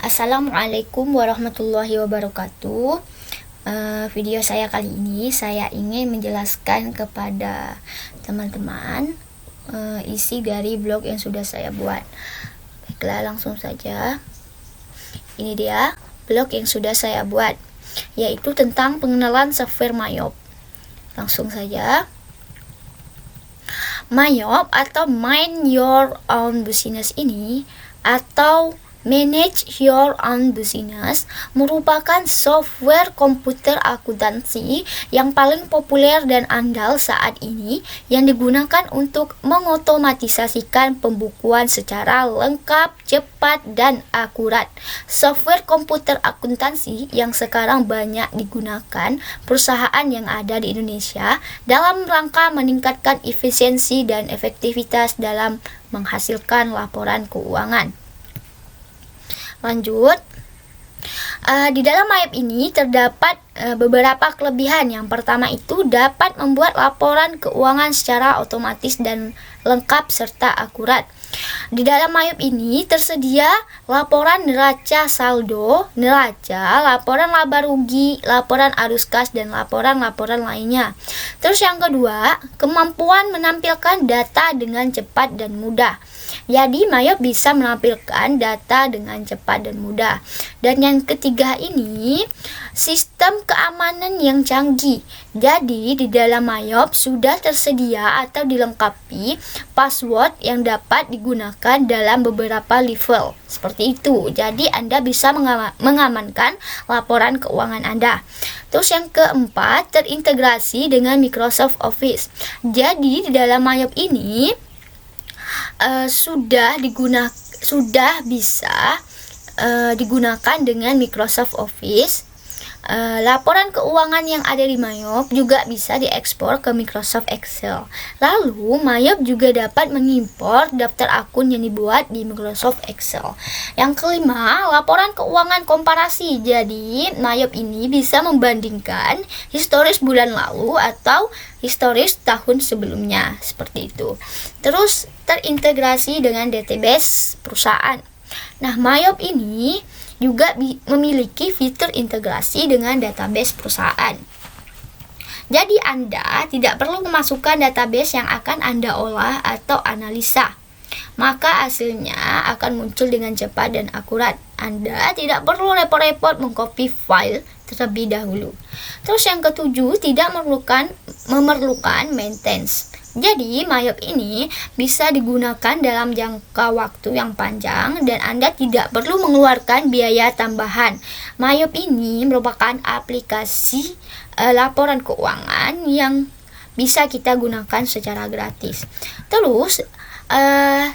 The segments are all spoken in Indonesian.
Assalamualaikum warahmatullahi wabarakatuh. Video saya kali ini saya ingin menjelaskan kepada teman-teman isi dari blog yang sudah saya buat. Baiklah, langsung saja. Ini dia blog yang sudah saya buat, yaitu tentang pengenalan software Mayop. Langsung saja. Mayop atau Mind Your Own Business ini atau Manage Your Own Business merupakan software komputer akuntansi yang paling populer dan andal saat ini yang digunakan untuk mengotomatisasikan pembukuan secara lengkap, cepat, dan akurat. Software komputer akuntansi yang sekarang banyak digunakan perusahaan yang ada di Indonesia dalam rangka meningkatkan efisiensi dan efektivitas dalam menghasilkan laporan keuangan. Lanjut, di dalam Mayop ini terdapat beberapa kelebihan. Yang pertama itu dapat membuat laporan keuangan secara otomatis dan lengkap serta akurat. Di dalam Mayop ini tersedia laporan neraca saldo, neraca, laporan laba rugi, laporan arus kas, dan laporan-laporan lainnya. Terus yang kedua, kemampuan menampilkan data dengan cepat dan mudah. Jadi Mayop bisa menampilkan data dengan cepat dan mudah. Dan yang ketiga ini, sistem keamanan yang canggih. Jadi di dalam Mayop sudah tersedia atau dilengkapi password yang dapat digunakan dalam beberapa level. Seperti itu. Jadi Anda bisa mengamankan laporan keuangan Anda. Terus yang keempat, terintegrasi dengan Microsoft Office. Jadi di dalam Mayop ini sudah bisa digunakan dengan Microsoft Office. Laporan keuangan yang ada di Mayop juga bisa diekspor ke Microsoft Excel. Lalu Mayop juga dapat mengimpor daftar akun yang dibuat di Microsoft Excel. Yang kelima, laporan keuangan komparasi. Jadi Mayop ini bisa membandingkan historis bulan lalu atau historis tahun sebelumnya, seperti itu. Terus terintegrasi dengan database perusahaan. Nah, Mayop ini juga memiliki fitur integrasi dengan database perusahaan. Jadi Anda tidak perlu memasukkan database yang akan Anda olah atau analisa. Maka hasilnya akan muncul dengan cepat dan akurat. Anda tidak perlu repot-repot mengcopy file terlebih dahulu. Terus yang ketujuh, tidak memerlukan maintenance. Jadi Mayop ini bisa digunakan dalam jangka waktu yang panjang dan Anda tidak perlu mengeluarkan biaya tambahan. Mayop ini merupakan aplikasi laporan keuangan yang bisa kita gunakan secara gratis. Terus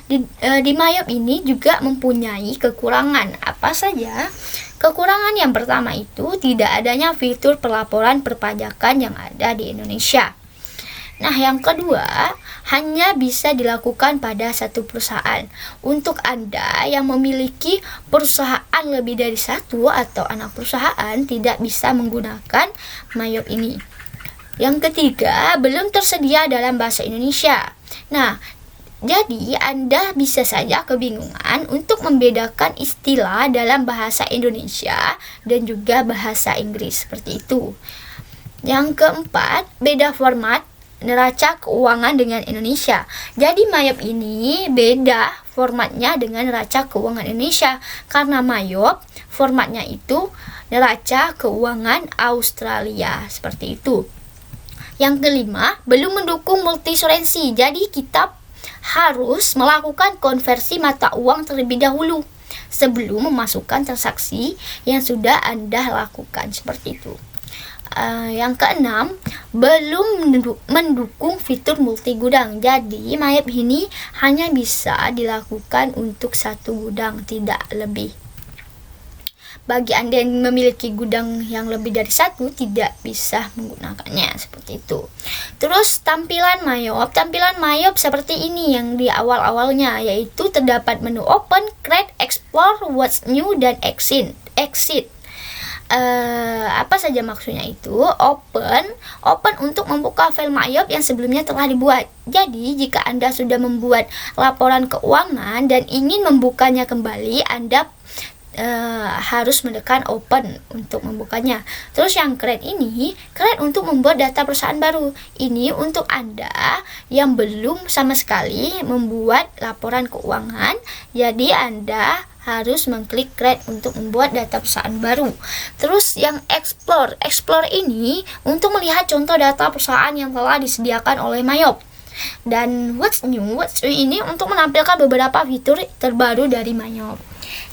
di Mayop ini juga mempunyai kekurangan. Apa saja? Kekurangan yang pertama itu tidak adanya fitur pelaporan perpajakan yang ada di Indonesia. Nah, yang kedua, hanya bisa dilakukan pada satu perusahaan. Untuk Anda yang memiliki perusahaan lebih dari satu atau anak perusahaan tidak bisa menggunakan Mayop ini. Yang ketiga, belum tersedia dalam bahasa Indonesia. Nah, jadi Anda bisa saja kebingungan untuk membedakan istilah dalam bahasa Indonesia dan juga bahasa Inggris, seperti itu. Yang keempat, beda format neraca keuangan dengan Indonesia. Jadi Mayop ini beda formatnya dengan neraca keuangan Indonesia karena Mayop formatnya itu neraca keuangan Australia, seperti itu. Yang kelima, belum mendukung multisurrency. Jadi kita harus melakukan konversi mata uang terlebih dahulu sebelum memasukkan transaksi yang sudah Anda lakukan, seperti itu. Yang keenam, belum mendukung fitur multi gudang. Jadi Mayop ini hanya bisa dilakukan untuk satu gudang, tidak lebih. Bagi Anda yang memiliki gudang yang lebih dari satu, tidak bisa menggunakannya, seperti itu. Terus tampilan Mayop seperti ini yang di awal-awalnya, yaitu terdapat menu open, create, explore, what's new, dan exit. Apa saja maksudnya itu? Open untuk membuka file Mayop yang sebelumnya telah dibuat. Jadi jika Anda sudah membuat laporan keuangan dan ingin membukanya kembali, Anda harus menekan open untuk membukanya. Terus yang create ini, create untuk membuat data perusahaan baru. Ini untuk Anda yang belum sama sekali membuat laporan keuangan, jadi Anda harus mengklik create untuk membuat data perusahaan baru. Terus yang explore ini untuk melihat contoh data perusahaan yang telah disediakan oleh Mayop. Dan what's new ini untuk menampilkan beberapa fitur terbaru dari Mayop.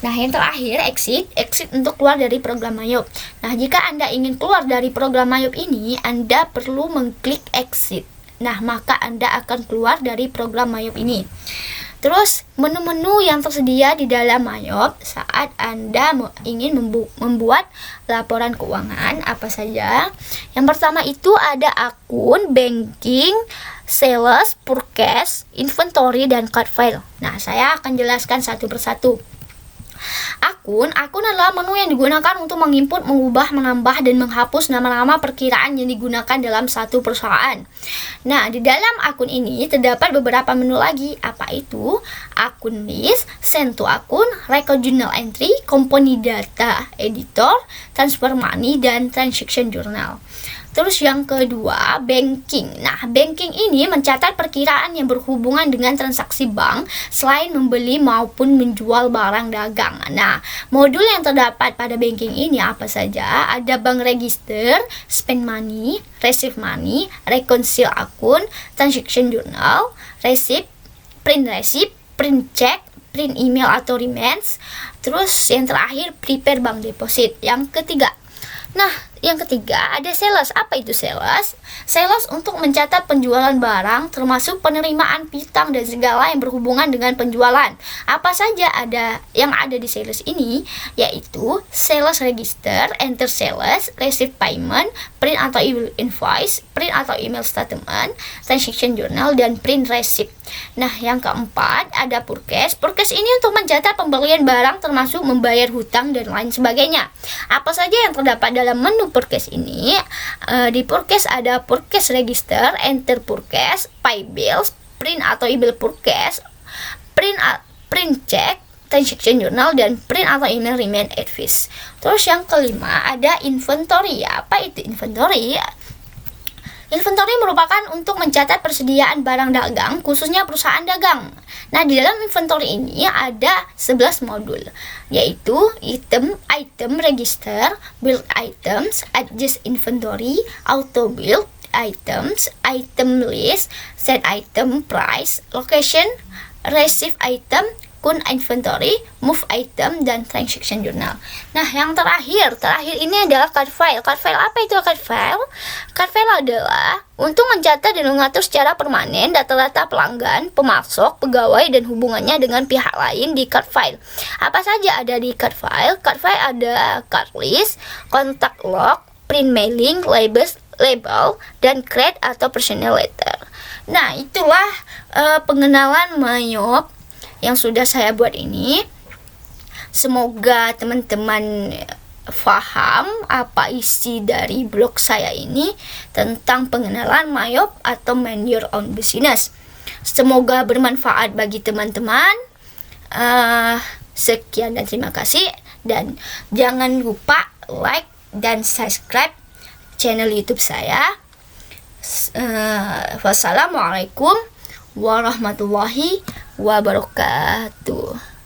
Nah, yang terakhir exit untuk keluar dari program Mayop. Nah, jika Anda ingin keluar dari program Mayop ini, Anda perlu mengklik exit. Nah, maka Anda akan keluar dari program Mayop ini. Terus menu-menu yang tersedia di dalam Mayop saat Anda ingin membuat laporan keuangan apa saja. Yang pertama itu ada akun, banking, sales, purchase, inventory, dan card file. Nah, saya akan jelaskan satu persatu. Akun adalah menu yang digunakan untuk menginput, mengubah, menambah, dan menghapus nama-nama perkiraan yang digunakan dalam satu perusahaan. Nah, di dalam akun ini terdapat beberapa menu lagi. Apa itu? Akun list, send to akun, record journal entry, company data editor, transfer money, dan transaction journal. Terus yang kedua, banking. Nah, banking ini mencatat perkiraan yang berhubungan dengan transaksi bank selain membeli maupun menjual barang dagang. Nah, modul yang terdapat pada banking ini apa saja? Ada bank register, spend money, receive money, reconcile akun, transaction journal, receipt, print check, print email atau remittance. Terus yang terakhir, prepare bank deposit. Yang ketiga, yang ketiga ada sales. Apa itu sales? Sales untuk mencatat penjualan barang termasuk penerimaan piutang dan segala yang berhubungan dengan penjualan. Apa saja yang ada di sales ini? Yaitu sales register, enter sales, receive payment, print atau email invoice, print atau email statement, transaction journal, dan print receipt. Nah, yang keempat ada purchase. Purchase ini untuk mencatat pembelian barang termasuk membayar hutang dan lain sebagainya. Apa saja yang terdapat dalam menu purchase ini? Di purchase ada purchase register, enter purchase, pay bills, print atau email purchase, print check, transaction journal, dan print atau email remind advice. Terus yang kelima ada inventory. Apa itu inventory? Inventory merupakan untuk mencatat persediaan barang dagang, khususnya perusahaan dagang. Nah, di dalam inventory ini ada 11 modul, yaitu item register, build items, adjust inventory, auto build items, item list, set item price, location, receive item, kun inventory, move item, dan transaction journal. Nah, yang terakhir ini adalah card file. Card file apa itu card file? Card file adalah untuk mencatat dan mengatur secara permanen data-data pelanggan, pemasok, pegawai, dan hubungannya dengan pihak lain di card file. Apa saja ada di card file? Card file ada card list, contact log, print mailing, label, dan create atau personal letter. Nah, itulah pengenalan Mayop yang sudah saya buat ini. Semoga teman-teman paham apa isi dari blog saya ini tentang pengenalan Mayop atau Mind Your Own Business. Semoga bermanfaat bagi teman-teman. Sekian dan terima kasih, dan jangan lupa like dan subscribe channel YouTube saya. Wassalamualaikum warahmatullahi wabarakatuh.